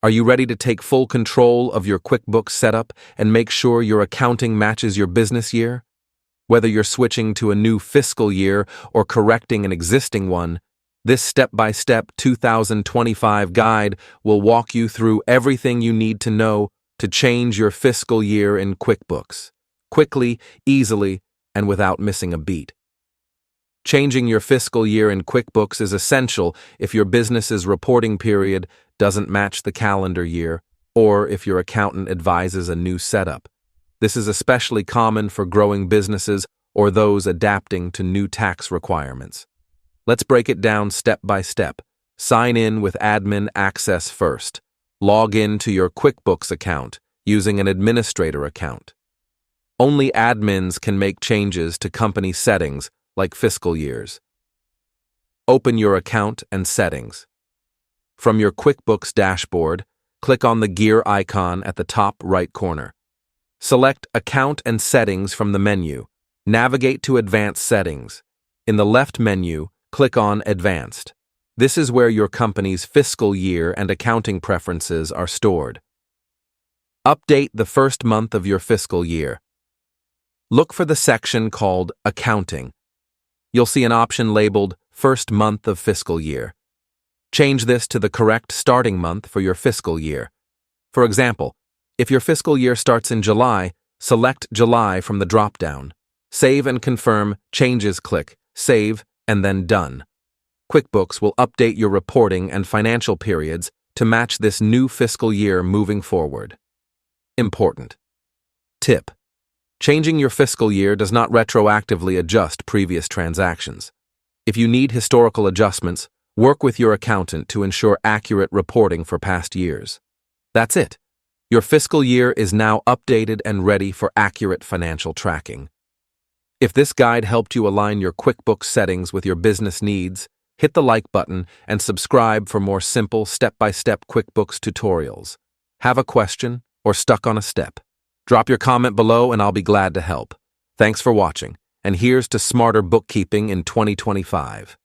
Are you ready to take full control of your QuickBooks setup and make sure your accounting matches your business year? Whether you're switching to a new fiscal year or correcting an existing one, this step-by-step 2025 guide will walk you through everything you need to know to change your fiscal year in QuickBooks, quickly, easily, and without missing a beat. Changing your fiscal year in QuickBooks is essential if your business's reporting period doesn't match the calendar year, or if your accountant advises a new setup. This is especially common for growing businesses or those adapting to new tax requirements. Let's break it down step by step. Sign in with admin access first. Log in to your QuickBooks account using an administrator account. Only admins can make changes to company settings like fiscal years. Open your account and settings. From your QuickBooks dashboard, click on the gear icon at the top right corner. Select Account and Settings from the menu. Navigate to Advanced Settings. In the left menu, click on Advanced. This is where your company's fiscal year and accounting preferences are stored. Update the first month of your fiscal year. Look for the section called Accounting. You'll see an option labeled First Month of Fiscal Year. Change this to the correct starting month for your fiscal year. For example, if your fiscal year starts in July, select July from the drop-down. Save and confirm, changes click, save, and then done. QuickBooks will update your reporting and financial periods to match this new fiscal year moving forward. Important tip: changing your fiscal year does not retroactively adjust previous transactions. If you need historical adjustments, work with your accountant to ensure accurate reporting for past years. That's it. Your fiscal year is now updated and ready for accurate financial tracking. If this guide helped you align your QuickBooks settings with your business needs, hit the like button and subscribe for more simple step-by-step QuickBooks tutorials. Have a question or stuck on a step? Drop your comment below and I'll be glad to help. Thanks for watching, and here's to smarter bookkeeping in 2025.